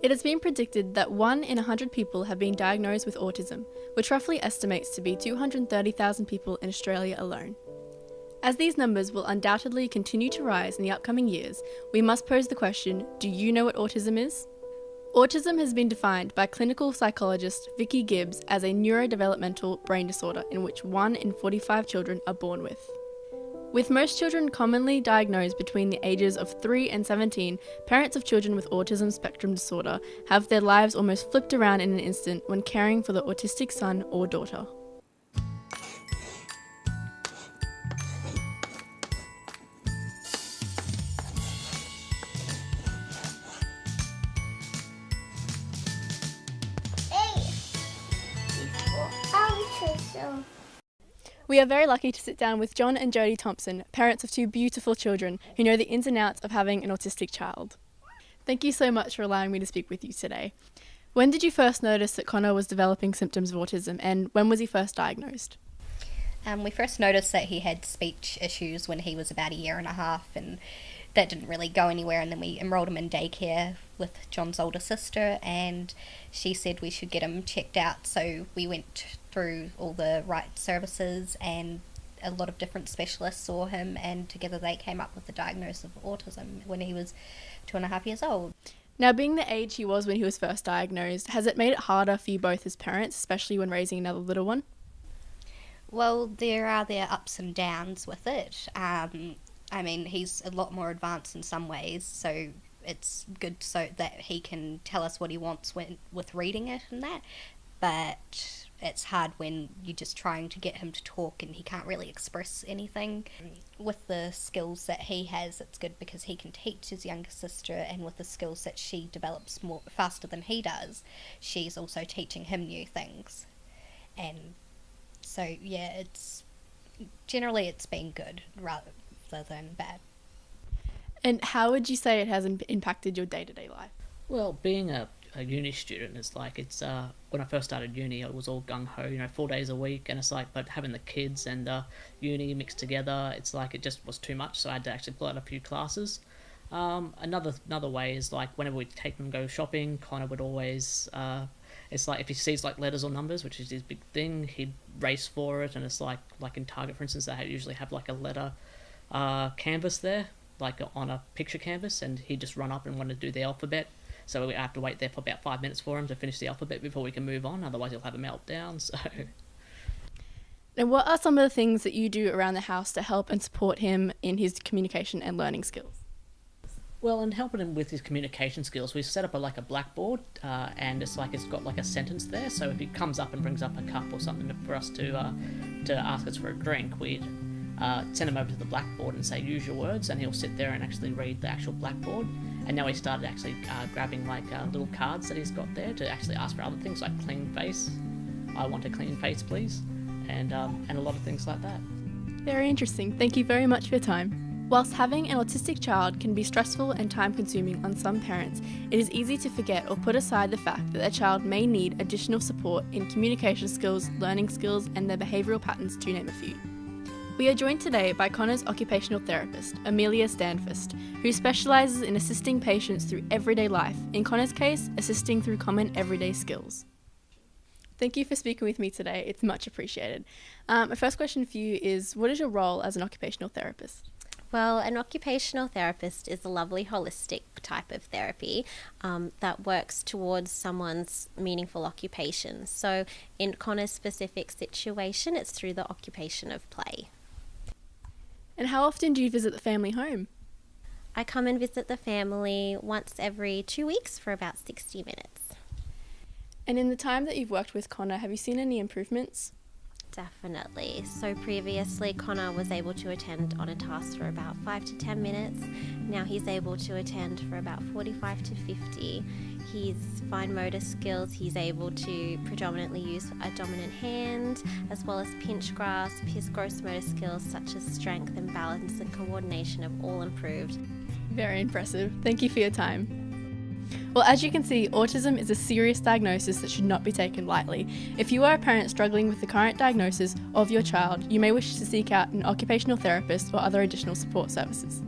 It has been predicted that 1 in 100 people have been diagnosed with autism, which roughly estimates to be 230,000 people in Australia alone. As these numbers will undoubtedly continue to rise in the upcoming years, we must pose the question, do you know what autism is? Autism has been defined by clinical psychologist Vicky Gibbs as a neurodevelopmental brain disorder in which 1 in 45 children are born with. With most children commonly diagnosed between the ages of 3 and 17, parents of children with autism spectrum disorder have their lives almost flipped around in an instant when caring for the autistic son or daughter. We are very lucky to sit down with John and Jodie Thompson, parents of 2 beautiful children who know the ins and outs of having an autistic child. Thank you so much for allowing me to speak with you today. When did you first notice that Connor was developing symptoms of autism, and when was he first diagnosed? We first noticed that he had speech issues when he was about 1.5 years, and that didn't really go anywhere, and then we enrolled him in daycare with John's older sister, and she said we should get him checked out, so we went through all the right services, and a lot of different specialists saw him, and together they came up with the diagnosis of autism when he was 2.5 years old. Now, being the age he was when he was first diagnosed, has it made it harder for you both as parents, especially when raising another little one? Well, there are their ups and downs with it. I mean, he's a lot more advanced in some ways, so it's good so that he can tell us what he wants with reading it and that, but it's hard when you're just trying to get him to talk and he can't really express anything. With the skills that he has, it's good because he can teach his younger sister, and with the skills that she develops more faster than he does, she's also teaching him new things. And so, yeah, it's been good rather than bad. And how would you say it has impacted your day-to-day life? Well, being a uni student, it's like, when I first started uni, it was all gung-ho, 4 days a week, and it's like, but having the kids and uni mixed together, it's like it just was too much, so I had to actually pull out a few classes. Another way is like whenever we take them go shopping, Connor would always, it's like if he sees like letters or numbers, which is his big thing, he'd race for it, and it's like in Target, for instance, they usually have like a letter canvas there, like on a picture canvas, and he'd just run up and want to do the alphabet. So we have to wait there for about 5 minutes for him to finish the alphabet before we can move on, otherwise he'll have a meltdown. So, and what are some of the things that you do around the house to help and support him in his communication and learning skills? well, and helping him with his communication skills, we set up a blackboard, and it's got like a sentence there. So if he comes up and brings up a cup or something for us to ask us for a drink, we'd send him over to the blackboard and say, use your words, and he'll sit there and actually read the actual blackboard. And now he started actually grabbing little cards that he's got there to actually ask for other things like clean face. I want a clean face, please, and a lot of things like that. Very interesting. Thank you very much for your time. Whilst having an autistic child can be stressful and time-consuming on some parents, it is easy to forget or put aside the fact that their child may need additional support in communication skills, learning skills, and their behavioural patterns, to name a few. We are joined today by Connor's occupational therapist, Amelia Stanfist, who specialises in assisting patients through everyday life, in Connor's case, assisting through common everyday skills. Thank you for speaking with me today. It's much appreciated. My first question for you is, what is your role as an occupational therapist? Well, an occupational therapist is a lovely holistic type of therapy that works towards someone's meaningful occupation. So in Connor's specific situation, it's through the occupation of play. And how often do you visit the family home? I come and visit the family once every 2 weeks for about 60 minutes. And in the time that you've worked with Connor, have you seen any improvements? Definitely. So previously, Connor was able to attend on a task for about 5 to 10 minutes. Now he's able to attend for about 45 to 50. His fine motor skills, he's able to predominantly use a dominant hand, as well as pinch grasp. His gross motor skills, such as strength and balance and coordination, have all improved. Very impressive. Thank you for your time. Well, as you can see, autism is a serious diagnosis that should not be taken lightly. If you are a parent struggling with the current diagnosis of your child, you may wish to seek out an occupational therapist or other additional support services.